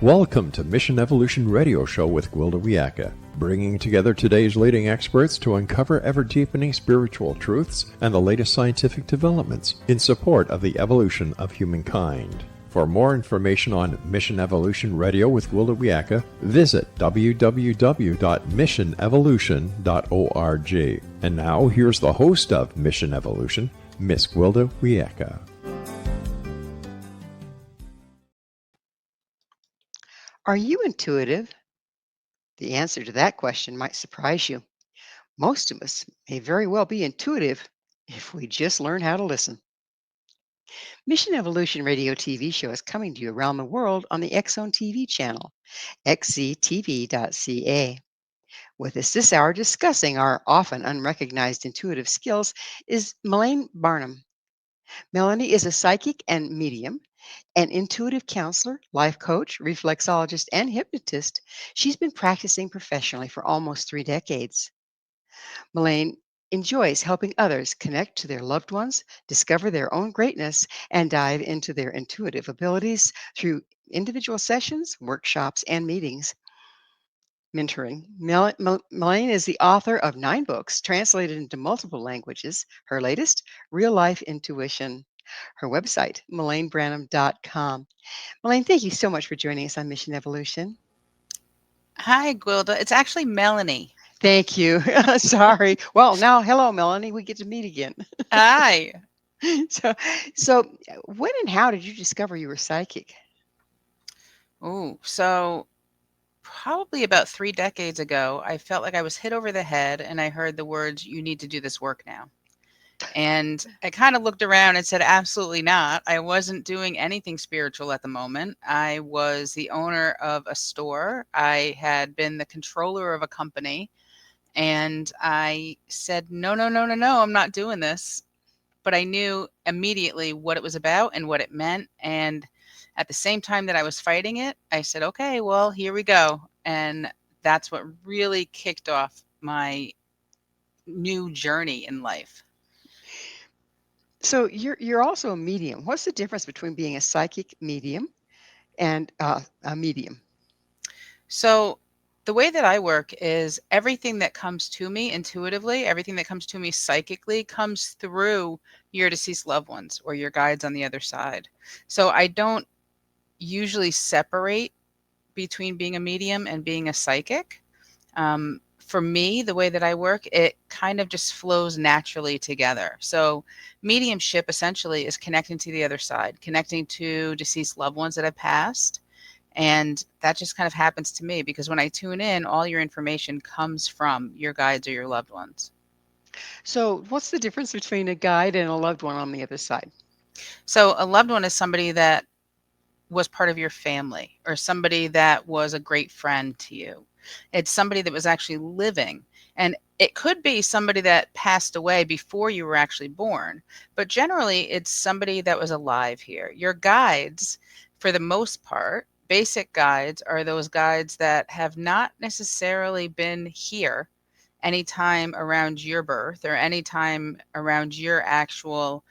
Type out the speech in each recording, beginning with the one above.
Welcome to Mission Evolution Radio Show with Gwilda Wiyaka, bringing together today's leading experts to uncover ever-deepening spiritual truths and the latest scientific developments in support of the evolution of humankind. For more information on Mission Evolution Radio with Gwilda Wiyaka, visit www.missionevolution.org. And now, here's the host of Mission Evolution, Miss Gwilda Wiyaka. Are you intuitive? The answer to that question might surprise you. Most of us may very well be intuitive if we just learn how to listen. Mission Evolution Radio TV show is coming to you around the world on the X-Zone TV channel, xztv.ca. With us this hour discussing our often unrecognized intuitive skills is Melanie Barnum. Melanie is a psychic and medium, an intuitive counselor, life coach, reflexologist, and hypnotist. She's been practicing professionally for almost 3 decades. Melaine enjoys helping others connect to their loved ones, discover their own greatness, and dive into their intuitive abilities through individual sessions, workshops, and meetings. Mentoring. Melaine is the author of 9 books translated into multiple languages. Her latest, Real Life Intuition. Her website, MelaineBranham.com. Melaine, thank you so much for joining us on Mission Evolution. Hi, Gwilda. It's actually Melanie. Thank you. Sorry. Well, now, hello, Melanie. We get to meet again. Hi. So, when and how did you discover you were psychic? So probably about 3 decades ago, I felt like I was hit over the head and I heard the words, "You need to do this work now." And I kind of looked around and said, absolutely not. I wasn't doing anything spiritual at the moment. I was the owner of a store. I had been the controller of a company. And I said, no, I'm not doing this. But I knew immediately what it was about and what it meant. And at the same time that I was fighting it, I said, okay, well, here we go. And that's what really kicked off my new journey in life. So you're also a medium. What's the difference between being a psychic medium and a medium? So the way that I work is everything that comes to me intuitively, everything that comes to me psychically comes through your deceased loved ones or your guides on the other side. So I don't usually separate between being a medium and being a psychic. For me, the way that I work, it kind of just flows naturally together. So mediumship essentially is connecting to the other side, connecting to deceased loved ones that have passed. And that just kind of happens to me because when I tune in, all your information comes from your guides or your loved ones. So what's the difference between a guide and a loved one on the other side? So a loved one is somebody that was part of your family or somebody that was a great friend to you. It's somebody that was actually living. And it could be somebody that passed away before you were actually born. But generally, it's somebody that was alive here. Your guides, for the most part, basic guides are those guides that have not necessarily been here anytime around your birth or anytime around your actual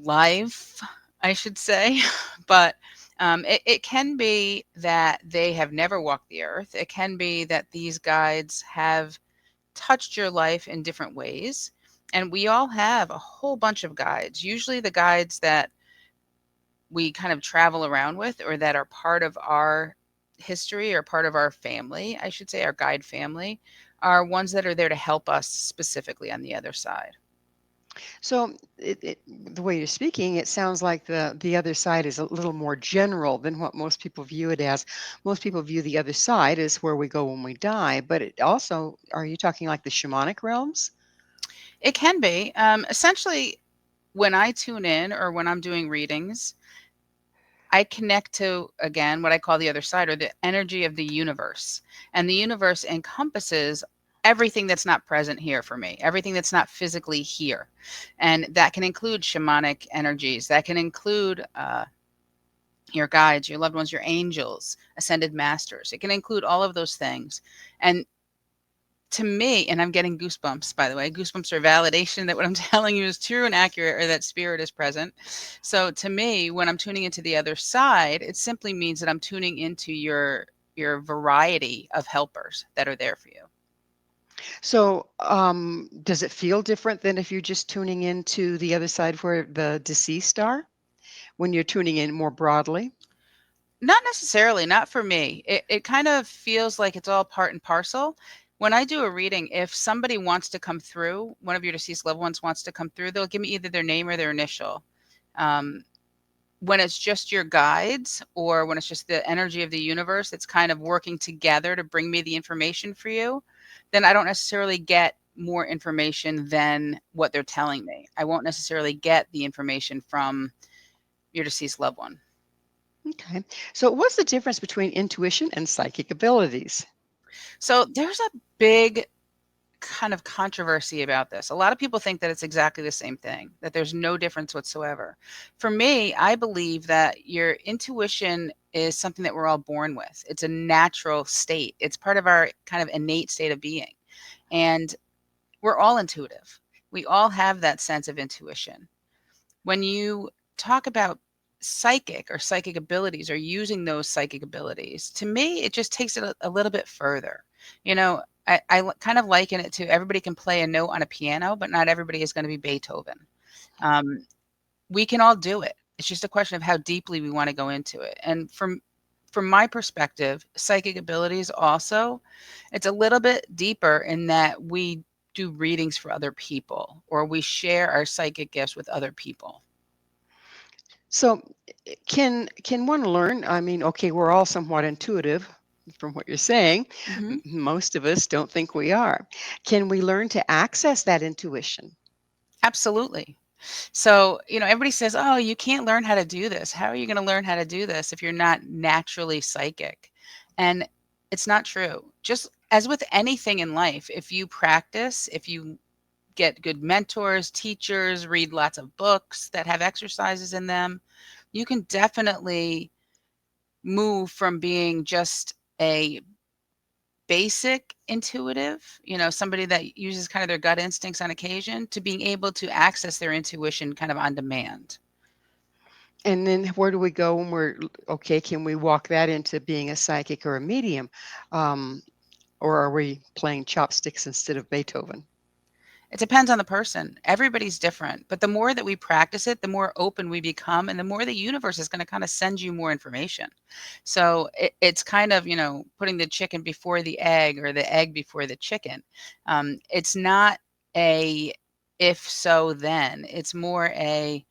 life, I should say. But it can be that they have never walked the earth. It can be that these guides have touched your life in different ways. And we all have a whole bunch of guides. Usually the guides that we kind of travel around with or that are part of our history or part of our family, I should say, our guide family, are ones that are there to help us specifically on the other side. So the way you're speaking, it sounds like the other side is a little more general than what most people view it as. Most people view the other side as where we go when we die, but it also, are you talking like the shamanic realms? It can be. Essentially, when I tune in or when I'm doing readings, I connect to, again, what I call the other side or the energy of the universe. And the universe encompasses everything that's not present here for me, everything that's not physically here. And that can include shamanic energies. That can include your guides, your loved ones, your angels, ascended masters. It can include all of those things. And to me, and I'm getting goosebumps, by the way. Goosebumps are validation that what I'm telling you is true and accurate, or that spirit is present. So to me, when I'm tuning into the other side, it simply means that I'm tuning into your variety of helpers that are there for you. So, does it feel different than if you're just tuning into the other side where the deceased are when you're tuning in more broadly? Not necessarily, not for me. It kind of feels like it's all part and parcel. When I do a reading, if somebody wants to come through, one of your deceased loved ones wants to come through, they'll give me either their name or their initial. Um, when it's just your guides or when it's just the energy of the universe that's kind of working together to bring me the information for you, then I don't necessarily get more information than what they're telling me. I won't necessarily get the information from your deceased loved one. Okay. So, what's the difference between intuition and psychic abilities? So there's a big kind of controversy about this. A lot of people think that it's exactly the same thing, that there's no difference whatsoever. For me, I believe that your intuition is something that we're all born with. It's a natural state. It's part of our kind of innate state of being. And we're all intuitive. We all have that sense of intuition. When you talk about psychic or psychic abilities or using those psychic abilities, to me, it just takes it a little bit further. You know, kind of liken it to everybody can play a note on a piano, but not everybody is going to be Beethoven. Um, we can all do it. It's just a question of how deeply we want to go into it. And from my perspective, psychic abilities also, it's a little bit deeper in that we do readings for other people or we share our psychic gifts with other people. So, can one learn? I mean, okay, we're all somewhat intuitive from what you're saying. Mhm. Most of us don't think we are. Can we learn to access that intuition? Absolutely. So, everybody says, "Oh, you can't learn how to do this. How are you going to learn how to do this if you're not naturally psychic?" And it's not true. Just as with anything in life, if you practice, if you get good mentors, teachers, read lots of books that have exercises in them, you can definitely move from being just a basic intuitive, somebody that uses kind of their gut instincts on occasion, to being able to access their intuition kind of on demand. And then where do we go when okay? Can we walk that into being a psychic or a medium? Um, or are we playing chopsticks instead of Beethoven? It depends on the person. Everybody's different, but the more that we practice it, the more open we become, and the more the universe is going to kind of send you more information. So it's kind of, putting the chicken before the egg or the egg before the chicken. It's not a if so then. It's more a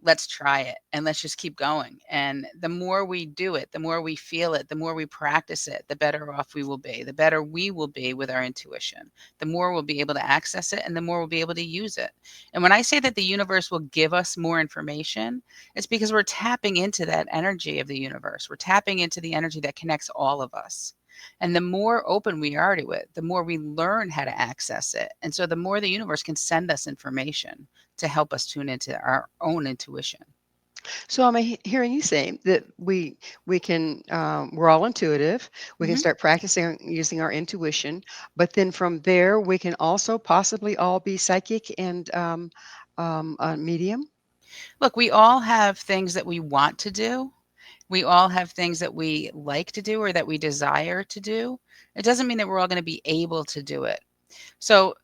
let's try it and let's just keep going. And the more we do it, the more we feel it, the more we practice it, the better off we will be, the better we will be with our intuition, the more we'll be able to access it and the more we'll be able to use it. And when I say that the universe will give us more information, it's because we're tapping into that energy of the universe. We're tapping into the energy that connects all of us. And the more open we are to it, the more we learn how to access it. And so the more the universe can send us information to help us tune into our own intuition. So I'm hearing you say that we can we're all intuitive. We can Mhm. start practicing using our intuition, but then from there we can also possibly all be psychic and a medium. Look, we all have things that we want to do. We all have things that we like to do or that we desire to do. It doesn't mean that we're all going to be able to do it. So,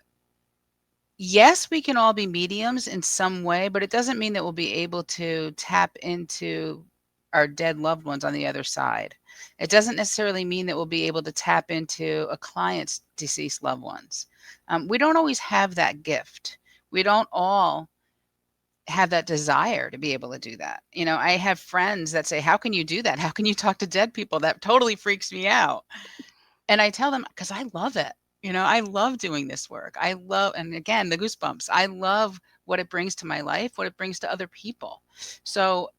yes, we can all be mediums in some way, but it doesn't mean that we'll be able to tap into our dead loved ones on the other side. It doesn't necessarily mean that we'll be able to tap into a client's deceased loved ones. We don't always have that gift. We don't all have that desire to be able to do that. I have friends that say, "How can you do that? How can you talk to dead people? That totally freaks me out." And I tell them, "'Cause I love it." I love doing this work. I love, and again, the goosebumps. I love what it brings to my life, what it brings to other people. So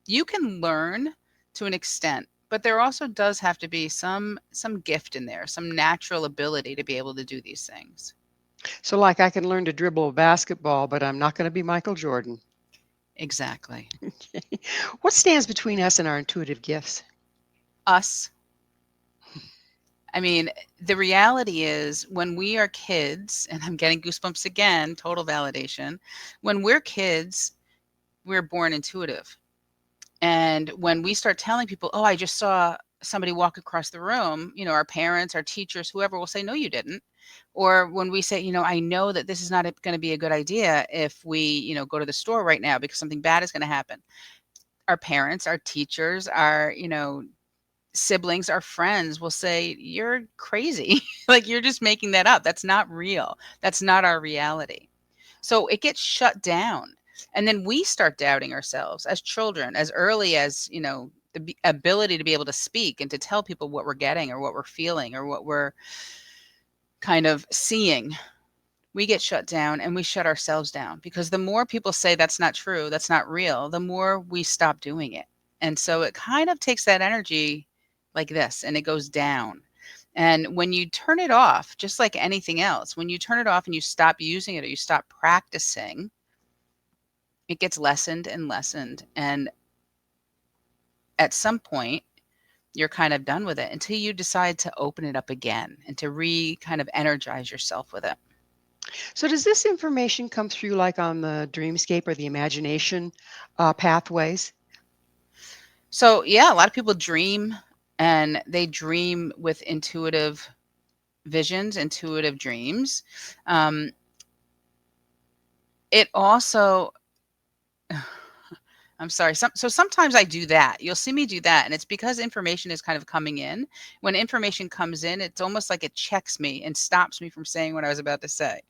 you can learn to an extent, but there also does have to be some gift in there, some natural ability to be able to do these things. So like I can learn to dribble a basketball, but I'm not going to be Michael Jordan. Exactly. What stands between us and our intuitive gifts? Us. I mean, the reality is when we are kids, and I'm getting goosebumps again, total validation. When we're kids, we're born intuitive. And when we start telling people, oh, I just saw somebody walk across the room, our parents, our teachers, whoever will say, no, you didn't. Or when we say, I know that this is not going to be a good idea if we, go to the store right now because something bad is going to happen. Our parents, our teachers, our, siblings, our friends will say, you're crazy. Like you're just making that up. That's not real. That's not our reality. So it gets shut down. And then we start doubting ourselves as children, as early as, the ability to be able to speak and to tell people what we're getting or what we're feeling or what we're kind of seeing. We get shut down and we shut ourselves down because the more people say that's not true, that's not real, the more we stop doing it. And so it kind of takes that energy like this and it goes down. And when you turn it off, just like anything else, when you turn it off and you stop using it or you stop practicing, it gets lessened and lessened. And at some point, you're kind of done with it until you decide to open it up again and to kind of energize yourself with it. So does this information come through like on the dreamscape or the imagination pathways? So, yeah, a lot of people dream and they dream with intuitive visions, intuitive dreams. Um, it also, I'm sorry. So sometimes I do that. You'll see me do that. And it's because information is kind of coming in. When information comes in, it's almost like it checks me and stops me from saying what I was about to say.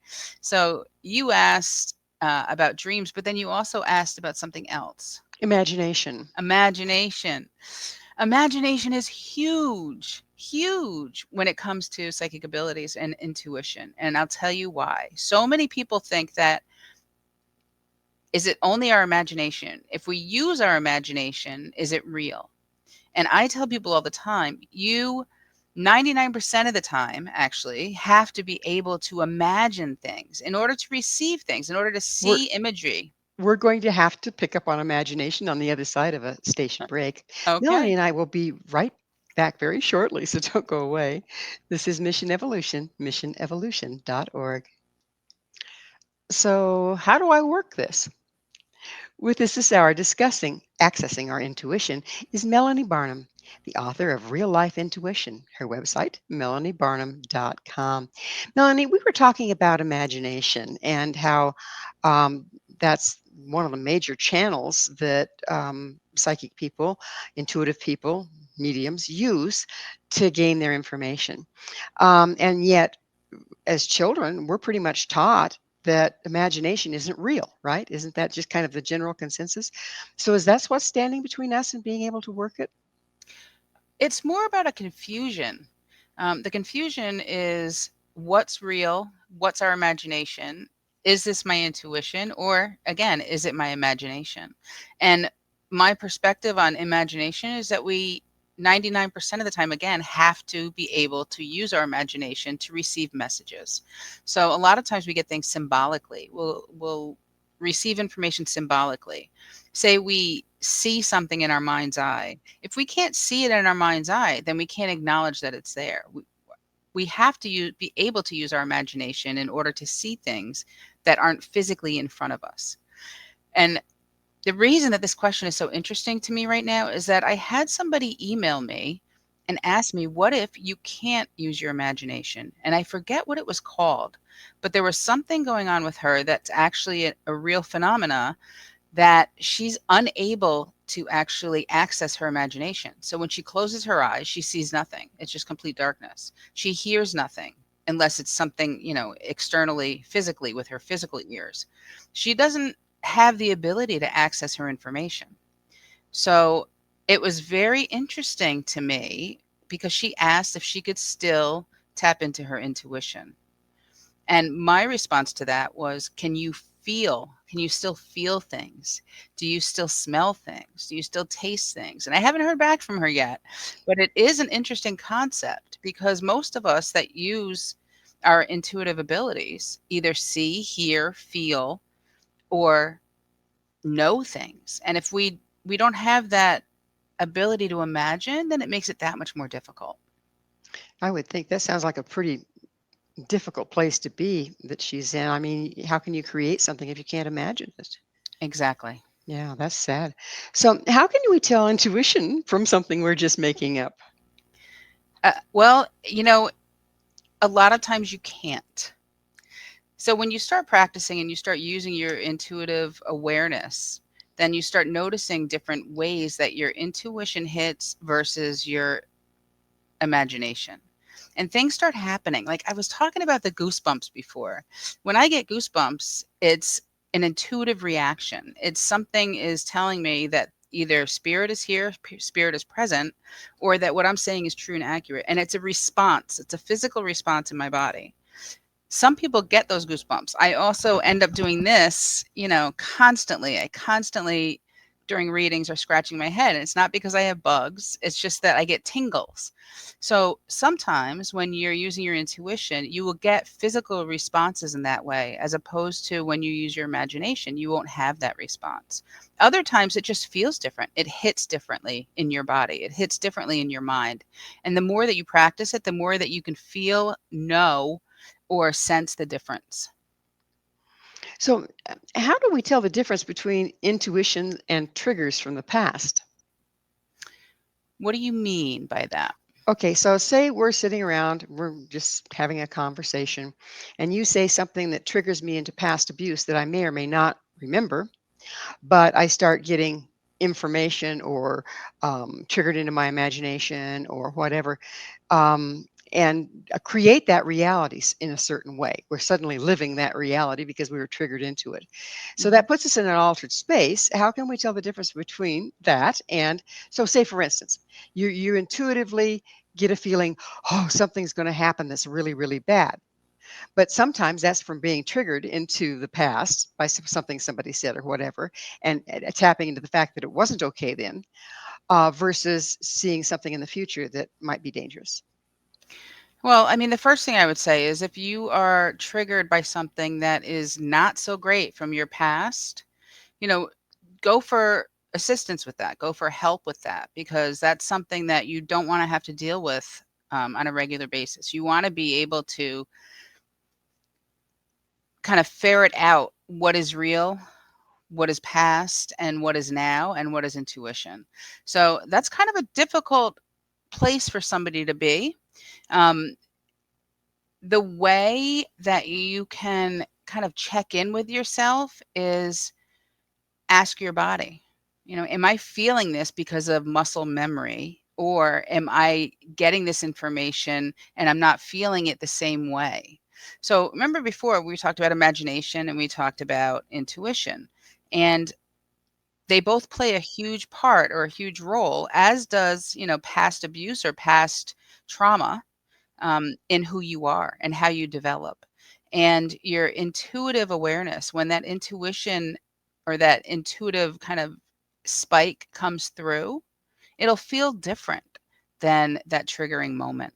So you asked about dreams, but then you also asked about something else. Imagination. Imagination. Imagination is huge, huge when it comes to psychic abilities and intuition. And I'll tell you why. So many people think that is it only our imagination? If we use our imagination, is it real? And I tell people all the time, you 99% of the time actually have to be able to imagine things in order to receive things, in order to We're see imagery. we're going to have to pick up on imagination on the other side of a station break. Melanie Okay. and I will be right back very shortly, so don't go away. This is Mission Evolution, missionevolution.org. So, how do I work this? With us this hour discussing accessing our intuition is Melanie Barnum, the author of Real Life Intuition. Her website, melaniebarnum.com. Melanie, we were talking about imagination and how um, that's one of the major channels that psychic people, intuitive people, mediums use to gain their information. And yet, as children, we're pretty much taught that imagination isn't real, right? Isn't that just kind of the general consensus? So is that what's standing between us and being able to work it? It's more about a confusion. The confusion is what's real, what's our imagination, is this my intuition, or again, is it my imagination? And my perspective on imagination is that we 99% of the time, again, have to be able to use our imagination to receive messages. So a lot of times we get things symbolically. We'll receive information symbolically. Say we see something in our mind's eye. If we can't see it in our mind's eye, then we can't acknowledge that it's there. We have to be able to use our imagination in order to see things that aren't physically in front of us. And the reason that this question is so interesting to me right now is that I had somebody email me and ask me, what if you can't use your imagination? And I forget what it was called, but there was something going on with her that's actually a real phenomena that she's unable to actually access her imagination. So when she closes her eyes, she sees nothing. It's just complete darkness. She hears nothing unless it's something, externally, physically with her physical ears. She doesn't have the ability to access her information. So it was very interesting to me because she asked if she could still tap into her intuition. And my response to that was, can you feel? Can you still feel things? Do you still smell things? Do you still taste things? And I haven't heard back from her yet, but it is an interesting concept because most of us that use our intuitive abilities either see, hear, feel, or know things. And if we don't have that ability to imagine, then it makes it that much more difficult. I would think that sounds like a pretty difficult place to be that she's in. I mean, how can you create something if you can't imagine it? Exactly. Yeah, that's sad. So, how can we tell intuition from something we're just making up? Well, a lot of times you can't. So when you start practicing and you start using your intuitive awareness, then you start noticing different ways that your intuition hits versus your imagination. And things start happening. Like I was talking about the goosebumps before. When I get goosebumps, it's an intuitive reaction. It's something is telling me that either spirit is here, spirit is present, or that what I'm saying is true and accurate. And it's a response, it's a physical response in my body. Some people get those goosebumps. I also end up doing this, constantly. I constantly during readings are scratching my head. And it's not because I have bugs. It's just that I get tingles. So sometimes when you're using your intuition, you will get physical responses in that way, as opposed to when you use your imagination, you won't have that response. Other times it just feels different. It hits differently in your body. It hits differently in your mind. And the more that you practice it, the more that you can feel, know, or sense the difference. So, how do we tell the difference between intuition and triggers from the past? What do you mean by that? Okay, so say we're sitting around, we're just having a conversation, and you say something that triggers me into past abuse that I may or may not remember, but I start getting information or triggered into my imagination or whatever, and create that reality in a certain way. We're suddenly living that reality because we were triggered into it. So Mhm. that puts us in an altered space. How can we tell the difference between that and, so say for instance, you intuitively get a feeling, oh, something's going to happen that's really, really bad. But sometimes that's from being triggered into the past by something somebody said or whatever, and tapping into the fact that it wasn't okay then, versus seeing something in the future that might be dangerous. Well, I mean, the first thing I would say is if you are triggered by something that is not so great from your past, you know, go for assistance with that, go for help with that, because that's something that you don't want to have to deal with on a regular basis. You want to be able to kind of ferret out what is real, what is past, and what is now, and what is intuition. So that's kind of a difficult place for somebody to be. Um, the way that you can kind of check in with yourself is ask your body, am I feeling this because of muscle memory? Or am I getting this information and I'm not feeling it the same way? So remember before we talked about imagination and we talked about intuition. And they both play a huge part or a huge role, as does, past abuse or past trauma in who you are and how you develop. And your intuitive awareness, when that intuition or that intuitive kind of spike comes through, it'll feel different than that triggering moment.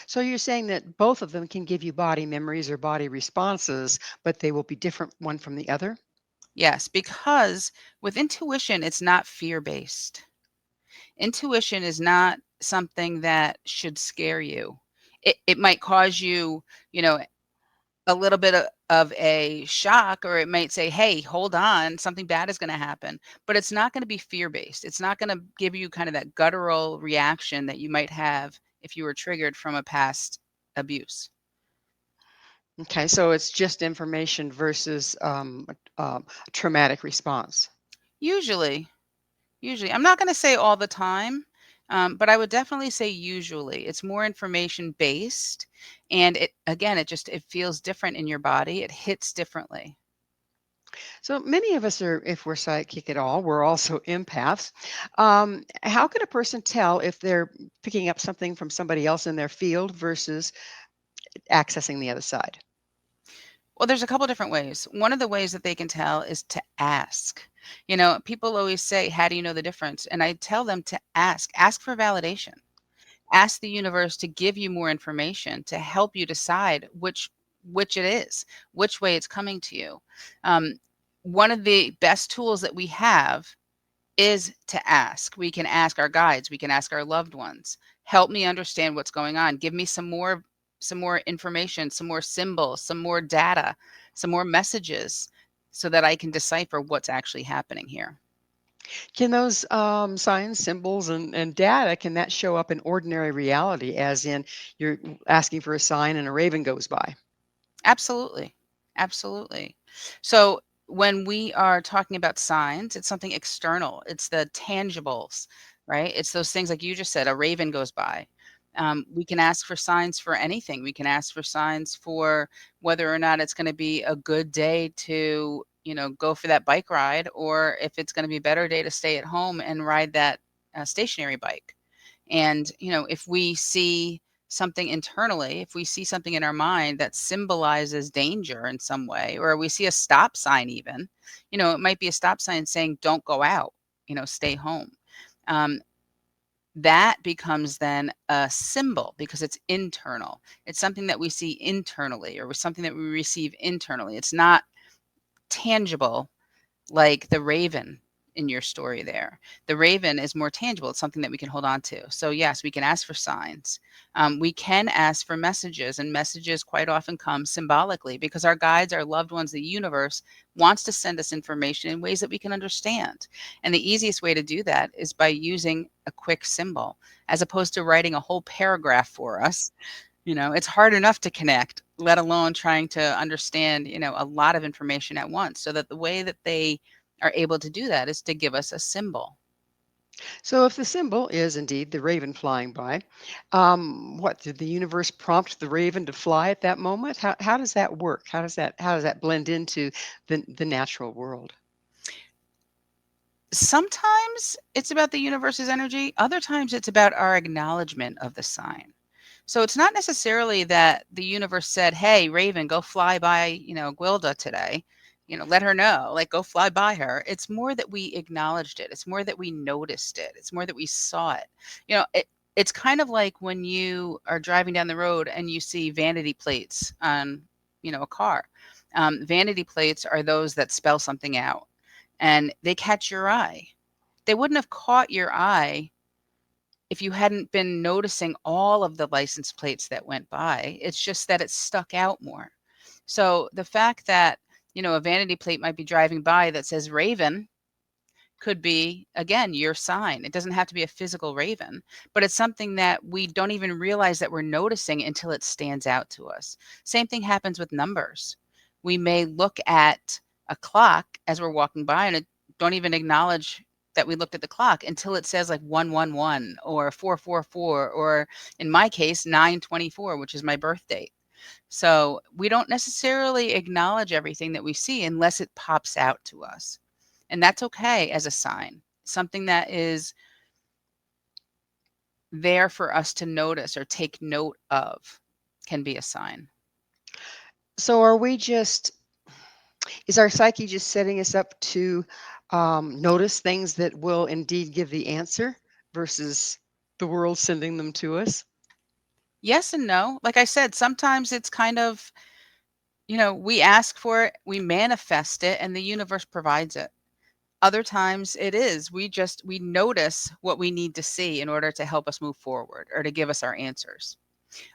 So you're saying that both of them can give you body memories or body responses, but they will be different one from the other? Yes, because with intuition, it's not fear based. Intuition is not something that should scare you. It might cause you, you know, a little bit of a shock, or it might say, hey, hold on, something bad is going to happen. But it's not going to be fear based. It's not going to give you kind of that guttural reaction that you might have if you were triggered from a past abuse. Okay, so it's just information versus a traumatic response. Usually, usually, I'm not going to say all the time, but I would definitely say usually it's more information based. And it, again, it feels different in your body. It hits differently. So many of us are, if we're psychic at all, we're also empaths. How can a person tell if they're picking up something from somebody else in their field versus accessing the other side? Well, there's a couple different ways. One of the ways that they can tell is to ask. People always say, how do you know the difference? And I tell them to ask for validation. Ask the universe to give you more information to help you decide which it is, which way it's coming to you. Um, One of the best tools that we have is to ask. We can ask our guides, we can ask our loved ones, help me understand what's going on. Give me some more information, some more symbols, some more data, some more messages so that I can decipher what's actually happening here. Can those signs, symbols, and data, can that show up in ordinary reality, as in you're asking for a sign and a raven goes by? Absolutely. Absolutely. So when we are talking about signs, it's something external. It's the tangibles, right? It's those things like you just said, a raven goes by. We can ask for signs for anything. We can ask for signs for whether or not it's going to be a good day to, go for that bike ride, or if it's going to be a better day to stay at home and ride that stationary bike. And, if we see something internally, if we see something in our mind that symbolizes danger in some way, or we see a stop sign, even, it might be a stop sign saying, don't go out, stay home. Um, that becomes then a symbol because it's internal. It's something that we see internally or something that we receive internally. It's not tangible like the raven in your story there. The raven is more tangible. It's something that we can hold on to. So yes, we can ask for signs. We can ask for messages, and messages quite often come symbolically because our guides, our loved ones, the universe wants to send us information in ways that we can understand. And the easiest way to do that is by using a quick symbol, as opposed to writing a whole paragraph for us. It's hard enough to connect, let alone trying to understand, a lot of information at once. So that the way that they are able to do that is to give us a symbol. So if the symbol is indeed the raven flying by, what did the universe prompt the raven to fly at that moment? How does that work? How does that blend into the natural world? Sometimes it's about the universe's energy, other times it's about our acknowledgement of the sign. So it's not necessarily that the universe said, "Hey, Raven, go fly by, Gwilda today. Let her know, like go fly by her." It's more that we acknowledged it. It's more that we noticed it. It's more that we saw it. It's kind of like when you are driving down the road and you see vanity plates on, a car. Vanity plates are those that spell something out and they catch your eye. They wouldn't have caught your eye if you hadn't been noticing all of the license plates that went by. It's just that it stuck out more. So the fact that, a vanity plate might be driving by that says Raven could be, again, your sign. It doesn't have to be a physical raven, but it's something that we don't even realize that we're noticing until it stands out to us. Same thing happens with numbers. We may look at a clock as we're walking by and don't even acknowledge that we looked at the clock until it says like 111 or 444, or in my case 924, which is my birth date. So we don't necessarily acknowledge everything that we see unless it pops out to us. And that's okay as a sign. Something that is there for us to notice or take note of can be a sign. So is our psyche just setting us up to notice things that will indeed give the answer versus the world sending them to us? Yes and no. Like I said, sometimes it's kind of, we ask for it, we manifest it, and the universe provides it. Other times it is, we notice what we need to see in order to help us move forward or to give us our answers.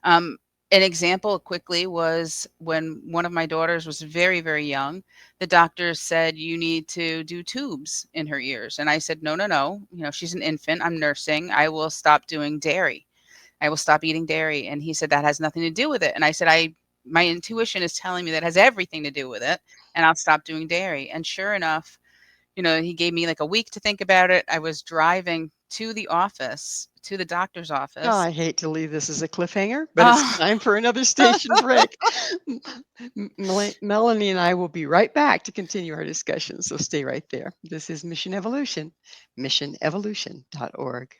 Um, an example quickly was when one of my daughters was very, very young. The doctors said, you need to do tubes in her ears. And I said, no, no, no. She's an infant. I'm nursing. I will stop doing dairy. I will stop eating dairy. And he said, that has nothing to do with it. And I said, my intuition is telling me that has everything to do with it. And I'll stop doing dairy. And sure enough, he gave me like a week to think about it. I was driving to the doctor's Oh, office. I hate to leave this as a cliffhanger, but it's time for another station break. Melanie and I will be right back to continue our discussion, so stay right there. This is Mission Evolution, missionevolution.org.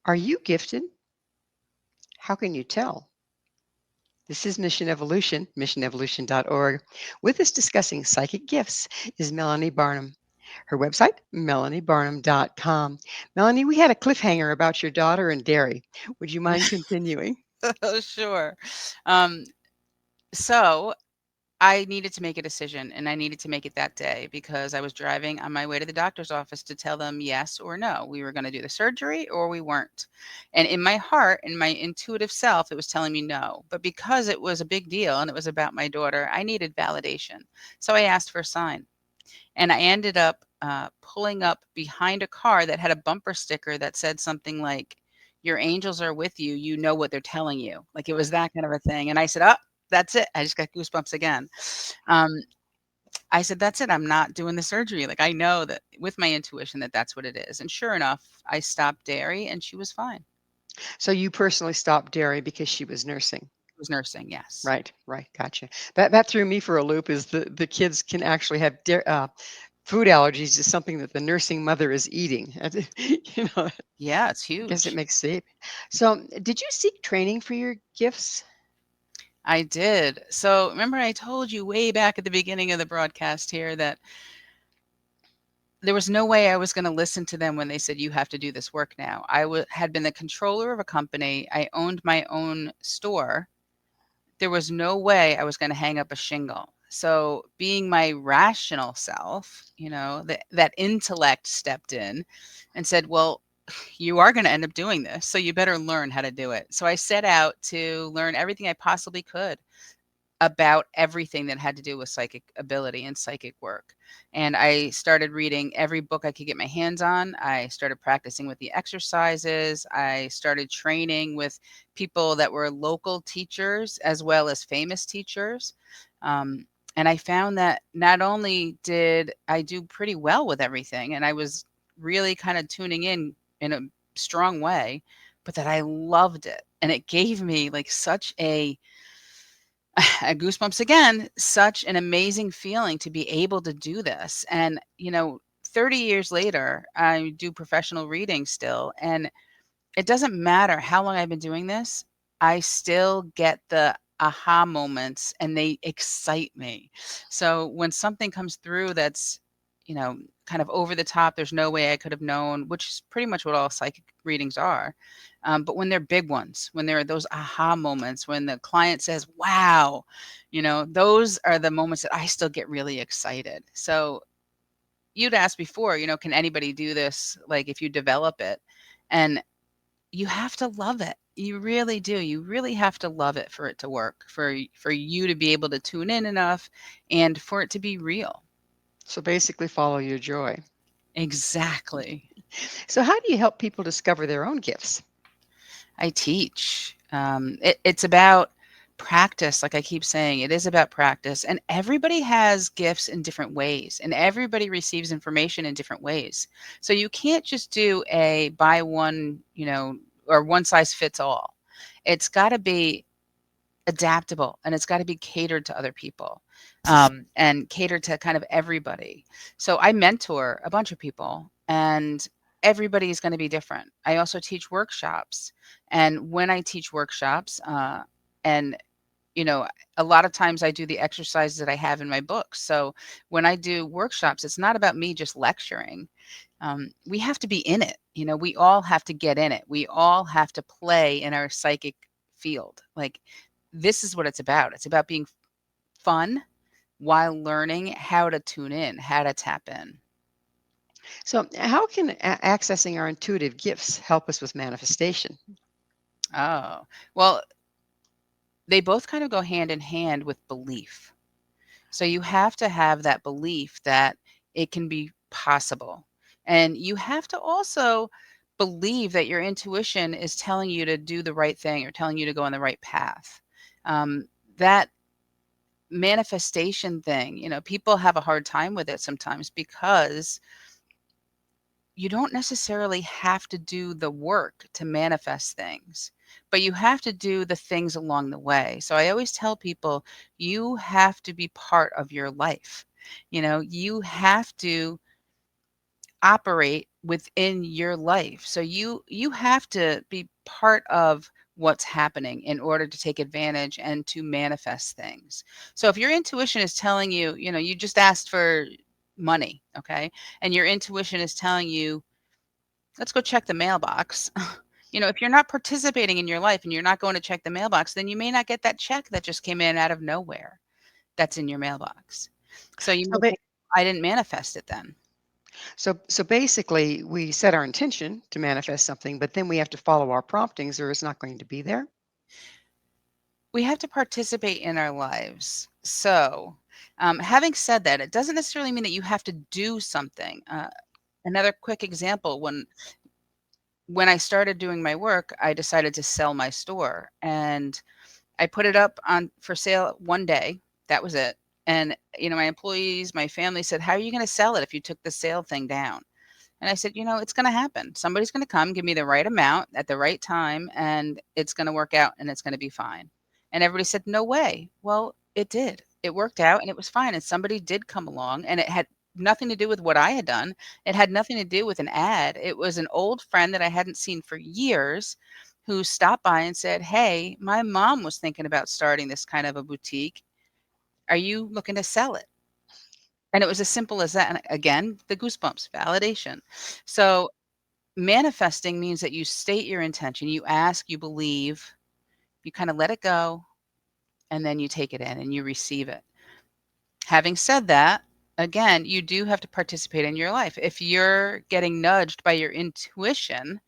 Are you gifted? How can you tell? This is Mission Evolution, missionevolution.org. With us discussing psychic gifts is Melanie Barnum. Her website, melaniebarnum.com. Melanie, we had a cliffhanger about your daughter and dairy. Would you mind continuing? Sure. Um, so I needed to make a decision, and I needed to make it that day because I was driving on my way to the doctor's office to tell them yes or no. We were going to do the surgery or we weren't. And in my heart, in my intuitive self, it was telling me no. But because it was a big deal and it was about my daughter, I needed validation. So I asked for a sign. And I ended up pulling up behind a car that had a bumper sticker that said something like, "Your angels are with you. You know what they're telling you." Like it was that kind of a thing. And I said, "Oh, that's it." I just got goosebumps again. Um, I said, "That's it. I'm not doing the surgery." Like I know that with my intuition that that's what it is. And sure enough, I stopped dairy and she was fine. So you personally stopped dairy because she was nursing. She was nursing, yes. Right, right, gotcha. That threw me for a loop. Is the kids can actually have food allergies to something that the nursing mother is eating. You know, Yeah, it's I guess it huge. makes safe. So, did you seek training for your gifts? I did. So remember I told you way back at the beginning of the broadcast here that there was no way I was gonna listen to them when they said, "You have to do this work now." Had been the controller of a company. I owned my own store. There was no way I was gonna hang up a shingle. So, being my rational self, that intellect stepped in and said, "Well, you are gonna end up doing this, so you better learn how to do it." So, I set out to learn everything I possibly could about everything that had to do with psychic ability and psychic work. And I started reading every book I could get my hands on. I started practicing with the exercises. I started training with people that were local teachers as well as famous teachers. Um, and I found that not only did I do pretty well with everything, and I was really kind of tuning in a strong way, but that I loved it. And it gave me like such a goosebumps again, such an amazing feeling to be able to do this. And, 30 years later, I do professional reading still. And it doesn't matter how long I've been doing this, I still get the aha moments and they excite me. So when something comes through that's, kind of over the top, there's no way I could have known, which is pretty much what all psychic readings are. But when they're big ones, when there are those aha moments, when the client says, "Wow," those are the moments that I still get really excited. So you'd asked before, can anybody do this? Like if you develop it, and you have to love it. You really do. You really have to love it for it to work, for you to be able to tune in enough and for it to be real. So basically, follow your joy. Exactly. So, how do you help people discover their own gifts? I teach. It's about practice. Like I keep saying, it is about practice. And everybody has gifts in different ways, and everybody receives information in different ways. So you can't just do a buy one, or one size fits all. It's got to be adaptable and it's got to be catered to other people, and catered to kind of everybody. So I mentor a bunch of people and everybody is going to be different. I also teach workshops. And when I teach workshops, and you know, a lot of times I do the exercises that I have in my books. So when I do workshops, it's not about me just lecturing. We have to be in it. We all have to get in it. We all have to play in our psychic field. Like this is what it's about. It's about being fun while learning how to tune in, how to tap in. So, how can accessing our intuitive gifts help us with manifestation? Oh, well, they both kind of go hand in hand with belief. So you have to have that belief that it can be possible. And you have to also believe that your intuition is telling you to do the right thing or telling you to go on the right path. That manifestation thing, people have a hard time with it sometimes because you don't necessarily have to do the work to manifest things, but you have to do the things along the way. So I always tell people you have to be part of your life. You have to operate within your life. So you have to be part of what's happening in order to take advantage and to manifest things. So if your intuition is telling you, you just asked for money, okay? And your intuition is telling you, let's go check the mailbox. If you're not participating in your life and you're not going to check the mailbox, then you may not get that check that just came in out of nowhere. that's in your mailbox. So you So, may think, I didn't manifest it then. so basically, we set our intention to manifest something, but then we have to follow our promptings, or it's not going to be there. We have to participate in our lives. So, having said that, it doesn't necessarily mean that you have to do something. Another quick example, when I started doing my work, I decided to sell my store, and I put it up on for sale one day. That was it. And my employees, my family said, "How are you going to sell it if you took the sale thing down?" And I said, it's going to happen. Somebody's going to come, give me the right amount at the right time, and it's going to work out and it's going to be fine. And everybody said, no way. Well, it did. It worked out and it was fine. And somebody did come along, and it had nothing to do with what I had done. It had nothing to do with an ad. It was an old friend that I hadn't seen for years who stopped by and said, "Hey, my mom was thinking about starting this kind of a boutique. Are you looking to sell it?" And it was as simple as that. And again, the goosebumps, validation. So manifesting means that you state your intention, you ask, you believe, you kind of let it go, and then you take it in and you receive it. Having said that, again, you do have to participate in your life. If you're getting nudged by your intuition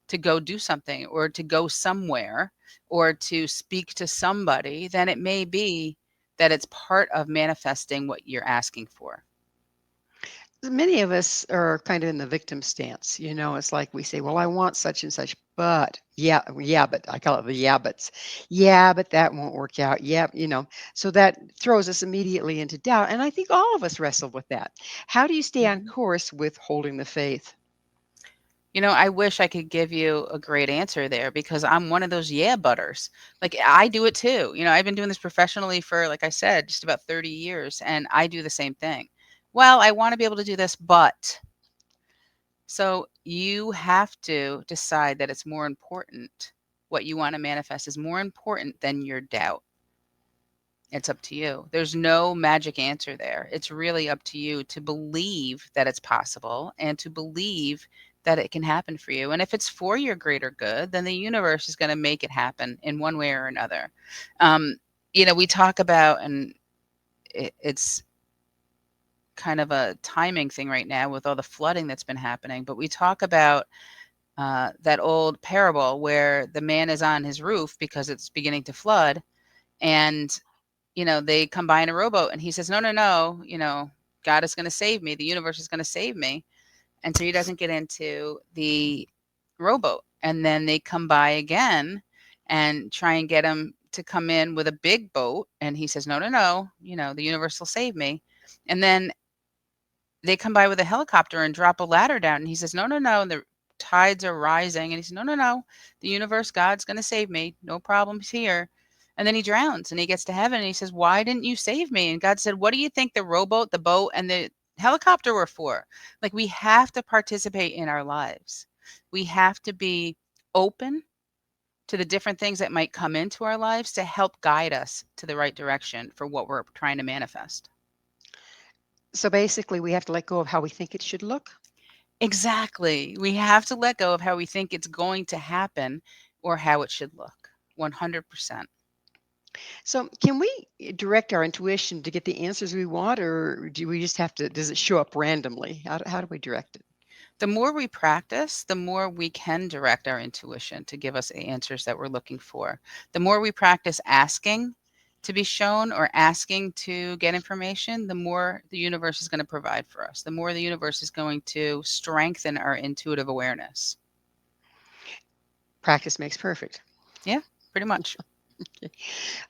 to go do something or to go somewhere or to speak to somebody, then it may be that it's part of manifesting what you're asking for. Many of us are kind of in the victim stance. It's like we say, well, I want such and such, but yeah, but I call it the yeah buts. Yeah, but that won't work out. Yeah, so that throws us immediately into doubt. And I think all of us wrestle with that. How do you stay on Mhm. course with holding the faith? I wish I could give you a great answer there because I'm one of those yeah butters. Like I do it too. I've been doing this professionally for, like I said, just about 30 years, and I do the same thing. Well, I want to be able to do this, but so you have to decide that it's more important. What you want to manifest is more important than your doubt. It's up to you. There's no magic answer there. It's really up to you to believe that it's possible and to believe that it can happen for you. And if it's for your greater good, then the universe is going to make it happen in one way or another. Um, we talk about, and it's kind of a timing thing right now with all the flooding that's been happening, but we talk about that old parable where the man is on his roof because it's beginning to flood, and they come by in a rowboat and he says, no, no, no, God is going to save me. The universe is going to save me. And so he doesn't get into the rowboat. And then they come by again and try and get him to come in with a big boat. And he says, no, no, no, the universe will save me. And then they come by with a helicopter and drop a ladder down. And he says, no, no, no. And the tides are rising. And he says, no, no, no. The universe, God's going to save me. No problems here. And then he drowns and he gets to heaven and he says, why didn't you save me? And God said, what do you think the rowboat, the boat, and the helicopter were for? Like, we have to participate in our lives. We have to be open to the different things that might come into our lives to help guide us to the right direction for what we're trying to manifest. So basically, we have to let go of how we think it should look. Exactly. We have to let go of how we think it's going to happen or how it should look. 100%. So can we direct our intuition to get the answers we want, or do we just have to, does it show up randomly? How do we direct it? The more we practice, the more we can direct our intuition to give us the answers that we're looking for. The more we practice asking to be shown or asking to get information, the more the universe is going to provide for us. The more the universe is going to strengthen our intuitive awareness. Practice makes perfect. Yeah, pretty much.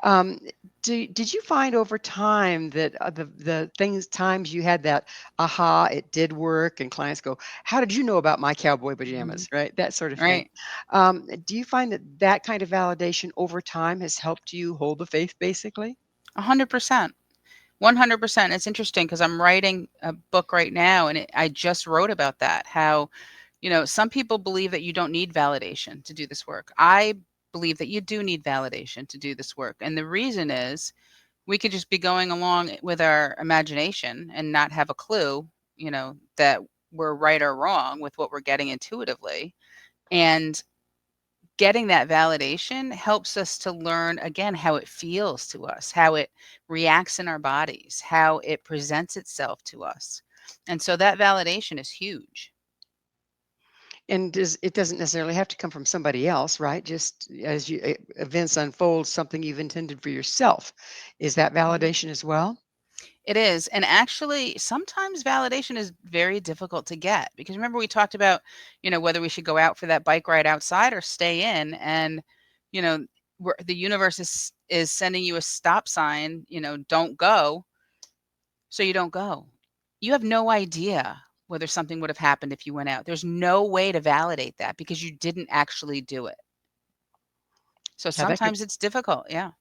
Um, did you find over time that the things times you had that aha, it did work, and clients go, how did you know about my cowboy Mhm. pajamas, right? That sort of thing. Right. Do you find that that kind of validation over time has helped you hold the faith, basically? 100%. 100%. It's interesting because I'm writing a book right now, and I just wrote about that. How, some people believe that you don't need validation to do this work. I believe that you do need validation to do this work. And the reason is we could just be going along with our imagination and not have a clue, that we're right or wrong with what we're getting intuitively. And getting that validation helps us to learn again how it feels to us, how it reacts in our bodies, how it presents itself to us. And so that validation is huge. And it doesn't necessarily have to come from somebody else, right? Just as events unfold, something you've intended for yourself. Is that Mhm. validation as well? It is. And actually, sometimes validation is very difficult to get because remember, we talked about, whether we should go out for that bike ride outside or stay in. And, you know, the universe is sending you a stop sign, don't go. So you don't go. You have no idea whether something would have happened if you went out. There's no way to validate that because you didn't actually do it. So Yeah, sometimes it's difficult. Yeah.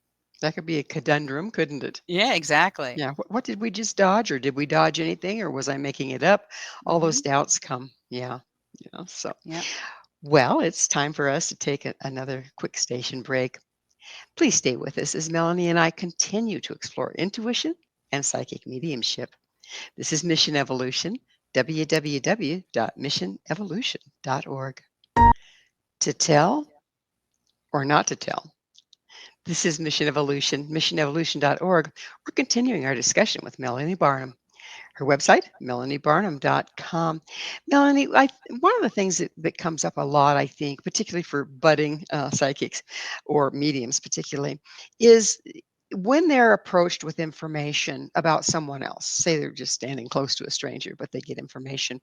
that could be a conundrum, couldn't it? Yeah, exactly. Yeah. What did we just dodge, or did we dodge anything, or was I making it up? All those Mhm. doubts come. Yeah. So, Yeah. well, it's time for us to take another quick station break. Please stay with us as Melanie and I continue to explore intuition and psychic mediumship. This is Mission Evolution, www.missionevolution.org. To tell or not to tell. This is Mission Evolution, missionevolution.org. We're continuing our discussion with Melanie Barnum. Her website, melaniebarnum.com. Melanie, one of the things that comes up a lot, I think, particularly for budding psychics or mediums, particularly, is when they're approached with information about someone else. Say they're just standing close to a stranger, but they get information.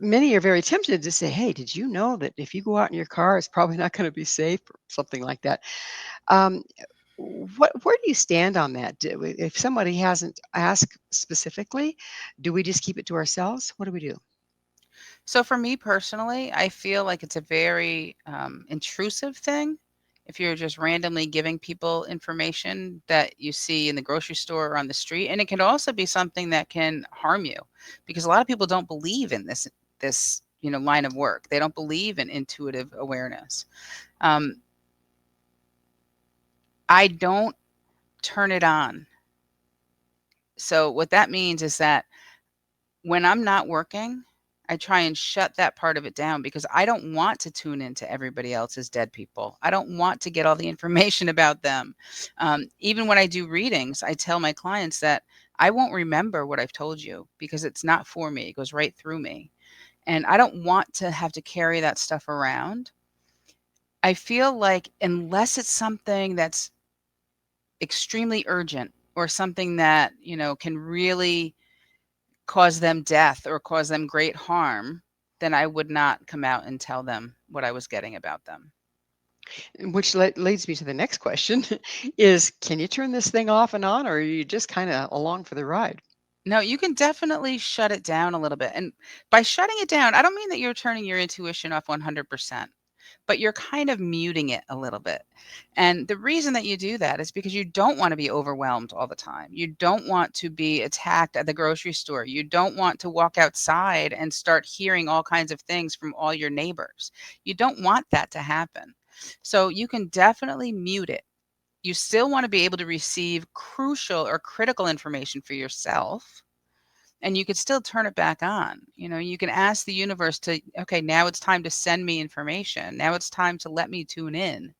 Many are very tempted to say, "Hey, did you know that if you go out in your car, it's probably not going to be safe," or something like that. Um, where do you stand on that? If somebody hasn't asked specifically, do we just keep it to ourselves? What do we do? So for me personally, I feel like it's a very intrusive thing. If you're just randomly giving people information that you see in the grocery store or on the street, and it can also be something that can harm you, because a lot of people don't believe in this line of work. They don't believe in intuitive awareness. Um, I don't turn it on. So what that means is that when I'm not working, I try and shut that part of it down because I don't want to tune into everybody else's dead people. I don't want to get all the information about them. Even when I do readings, I tell my clients that I won't remember what I've told you because it's not for me. It goes right through me. And I don't want to have to carry that stuff around. I feel like unless it's something that's extremely urgent or something that, can really cause them death or cause them great harm, then I would not come out and tell them what I was getting about them. Which leads me to the next question is, can you turn this thing off and on, or are you just kind of along for the ride? No, you can definitely shut it down a little bit. And by shutting it down, I don't mean that you're turning your intuition off 100%, but you're kind of muting it a little bit. And the reason that you do that is because you don't want to be overwhelmed all the time. You don't want to be attacked at the grocery store. You don't want to walk outside and start hearing all kinds of things from all your neighbors. You don't want that to happen. So you can definitely mute it. You still want to be able to receive crucial or critical information for yourself, and you could still turn it back on. You can ask the universe to, okay, now it's time to send me information. Now it's time to let me tune in.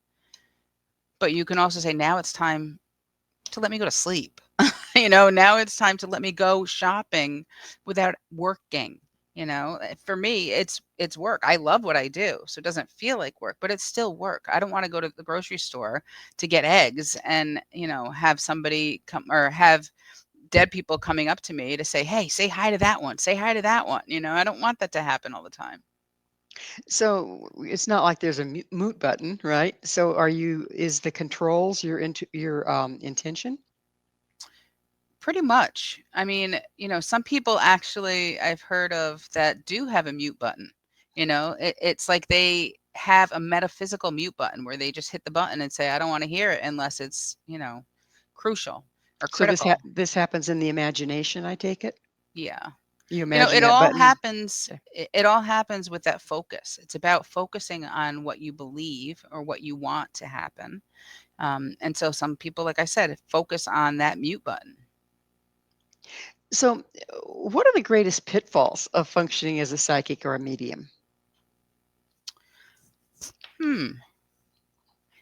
But you can also say, now it's time to let me go to sleep. Now it's time to let me go shopping without working. For me, it's work. I love what I do, so it doesn't feel like work, but it's still work. I don't want to go to the grocery store to get eggs and, have somebody come or have dead people coming up to me to say, "Hey, say hi to that one. Say hi to that one." I don't want that to happen all the time. So it's not like there's a mute button, right? So is the controls your intention? Pretty much. I mean, some people actually I've heard of that do have a mute button. It's like they have a metaphysical mute button where they just hit the button and say, "I don't want to hear it unless it's, crucial or So critical." this happens in the imagination, I take it? Yeah. You You know, imagine it that all button? happens it all happens with that focus. It's about focusing on what you believe or what you want to happen. And so some people, like I said, focus on that mute button. So, what are the greatest pitfalls of functioning as a psychic or a medium? Hmm.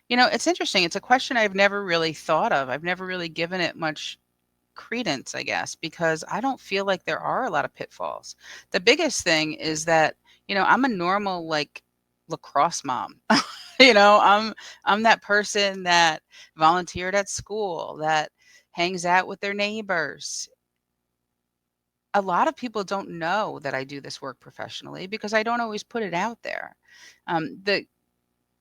It's interesting. It's a question I've never really thought of. I've never really given it much credence, I guess, because I don't feel like there are a lot of pitfalls. The biggest thing is that, I'm a normal like lacrosse mom. I'm that person that volunteered at school, that hangs out with their neighbors. A lot of people don't know that I do this work professionally because I don't always put it out there. The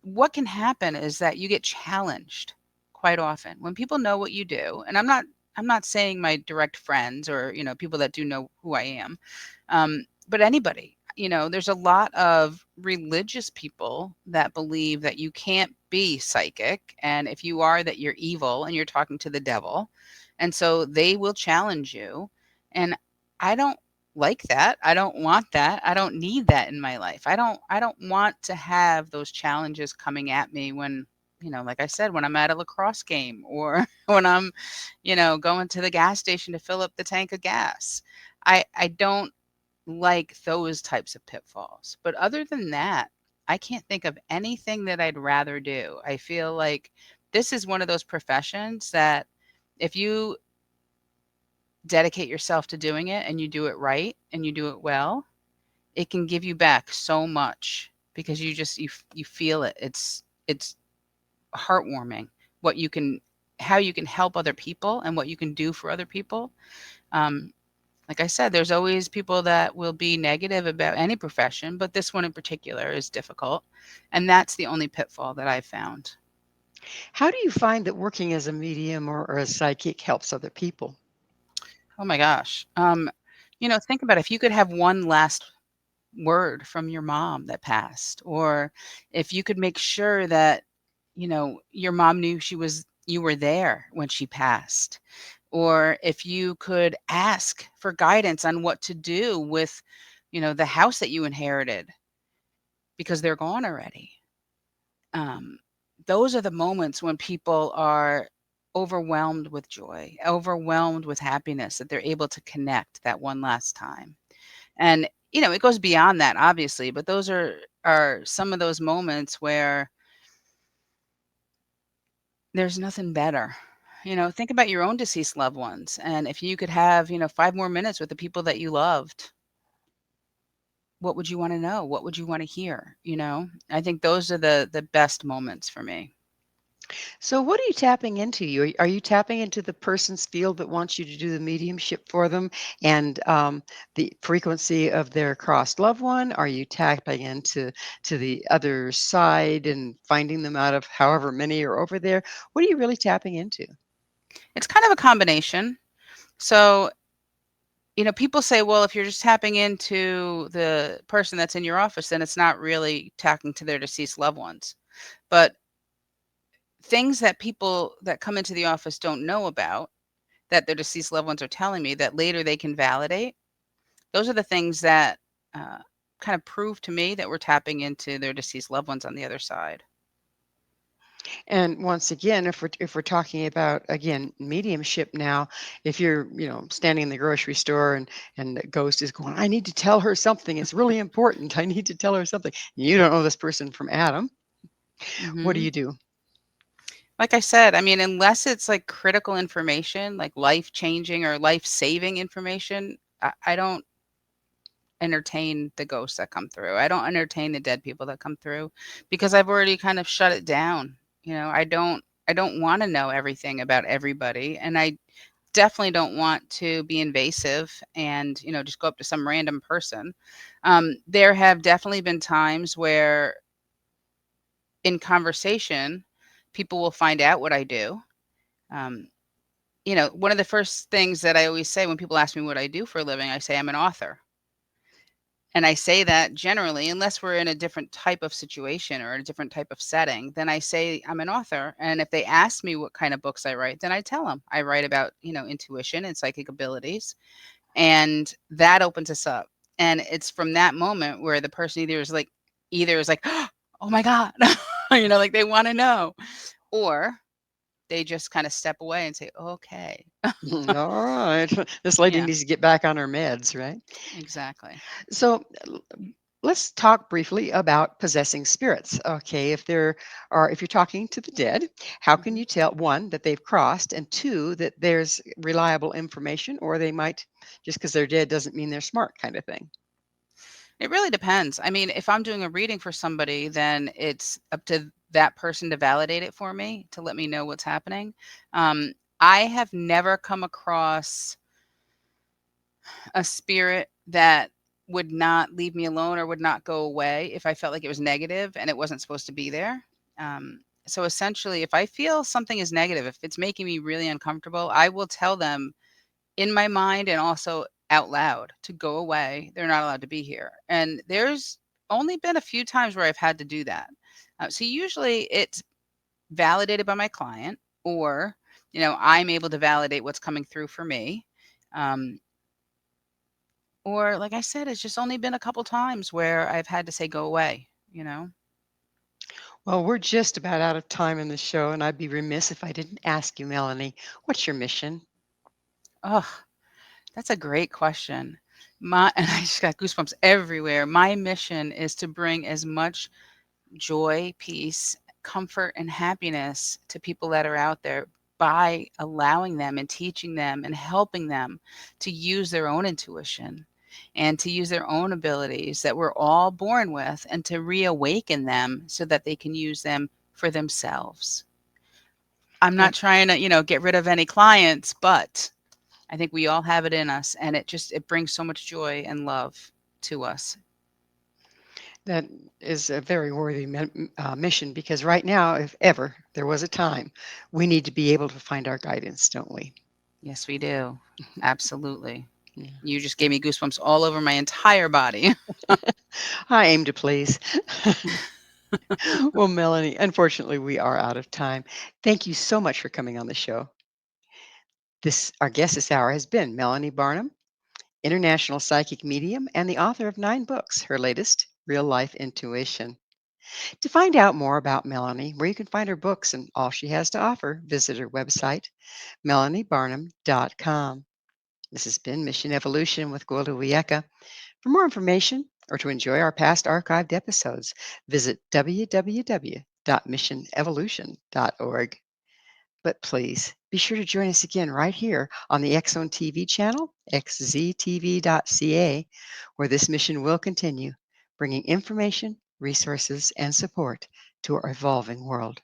What can happen is that you get challenged quite often when people know what you do. And I'm not saying my direct friends or people that do know who I am, but anybody. There's a lot of religious people that believe that you can't be psychic, and if you are, that you're evil and you're talking to the devil, and so they will challenge you. And I don't like that. I don't want that. I don't need that in my life. I don't want to have those challenges coming at me when, like I said, when I'm at a lacrosse game or when I'm, going to the gas station to fill up the tank of gas. I don't like those types of pitfalls. But other than that, I can't think of anything that I'd rather do. I feel like this is one of those professions that if you dedicate yourself to doing it and you do it right and you do it well, it can give you back so much because you feel it. It's heartwarming what you can how you can help other people and what you can do for other people. Um, like I said, there's always people that will be negative about any profession, but this one in particular is difficult. And that's the only pitfall that I've found. How do you find that working as a medium or a psychic helps other people? Oh my gosh. Think about if you could have one last word from your mom that passed, or if you could make sure that, your mom knew you were there when she passed, or if you could ask for guidance on what to do with, the house that you inherited because they're gone already. Um, those are the moments when people are overwhelmed with joy, overwhelmed with happiness that they're able to connect that one last time. And, it goes beyond that, obviously, but those are some of those moments where there's nothing better. Think about your own deceased loved ones. And if you could have, 5 more minutes with the people that you loved, what would you want to know? What would you want to hear? I think those are the best moments for me. So, what are you tapping into? Are you tapping into the person's field that wants you to do the mediumship for them and the frequency of their crossed loved one? Are you tapping into the other side and finding them out of however many are over there? What are you really tapping into? It's kind of a combination. So, people say, well, if you're just tapping into the person that's in your office, then it's not really tapping to their deceased loved ones. But things that people that come into the office don't know about that their deceased loved ones are telling me that later they can validate, those are the things that uh, kind of prove to me that we're tapping into their deceased loved ones on the other side. And once again, if we're talking about again mediumship now, if you're standing in the grocery store and the ghost is going, I need to tell her something. It's really important. I need to tell her something. You don't know this person from Adam. What do Hmm. you do? Like I said, I mean, unless it's like critical information, like life changing or life saving information, I don't entertain the ghosts that come through. I don't entertain the dead people that come through because I've already kind of shut it down. I don't want to know everything about everybody, and I definitely don't want to be invasive and, just go up to some random person. There have definitely been times where in conversation people will find out what I do. Um, one of the first things that I always say when people ask me what I do for a living, I say I'm an author. And I say that generally, unless we're in a different type of situation or a different type of setting, then I say I'm an author. And if they ask me what kind of books I write, then I tell them I write about, intuition and psychic abilities. And that opens us up. And it's from that moment where the person either is like, oh my God, like they want to know, or they just kind of step away and say, okay. All right. This lady Yeah, needs to get back on her meds, right? exactly. So let's talk briefly about possessing spirits. Okay, if you're talking to the dead, how can Mhm. you tell one that they've crossed, and two that there's reliable information, or they might just because they're dead doesn't mean they're smart, kind of thing. It really depends. I mean, if I'm doing a reading for somebody, then it's up to that person to validate it for me, to let me know what's happening. Um, I have never come across a spirit that would not leave me alone or would not go away if I felt like it was negative and it wasn't supposed to be there. So essentially, if I feel something is negative, if it's making me really uncomfortable, I will tell them in my mind and also out loud to go away. They're not allowed to be here. And there's only been a few times where I've had to do that. So usually it's validated by my client, or I'm able to validate what's coming through for me. Um, or like I said, it's just only been a couple times where I've had to say go away. Well, we're just about out of time in the show, and I'd be remiss if I didn't ask you, Melanie, what's your mission? Oh, that's a great question. My and I just got goosebumps everywhere. My mission is to bring as much joy, peace, comfort, and happiness to people that are out there by allowing them and teaching them and helping them to use their own intuition and to use their own abilities that we're all born with, and to reawaken them so that they can use them for themselves. I'm That not trying to, get rid of any clients, but I think we all have it in us, and it brings so much joy and love to us. that is a very worthy mission because right now, if ever there was a time, we need to be able to find our guidance, don't we? Yes, we do. Absolutely. Yeah. You just gave me goosebumps all over my entire body. I aim to please. Well, Melanie, unfortunately, we are out of time. Thank you so much for coming on the show. This our guest this hour has been Melanie Barnum, international psychic medium and the author of 9 books, her latest, Real Life Intuition. To find out more about Melanie, where you can find her books and all she has to offer, visit her website, melaniebarnum.com. This has been Mission Evolution with Gwilda Wiyaka. For more information or to enjoy our past archived episodes, visit www.missionevolution.org. But please be sure to join us again right here on the X Zone TV channel, xztv.ca, where this mission will continue, bringing information, resources, and support to our evolving world.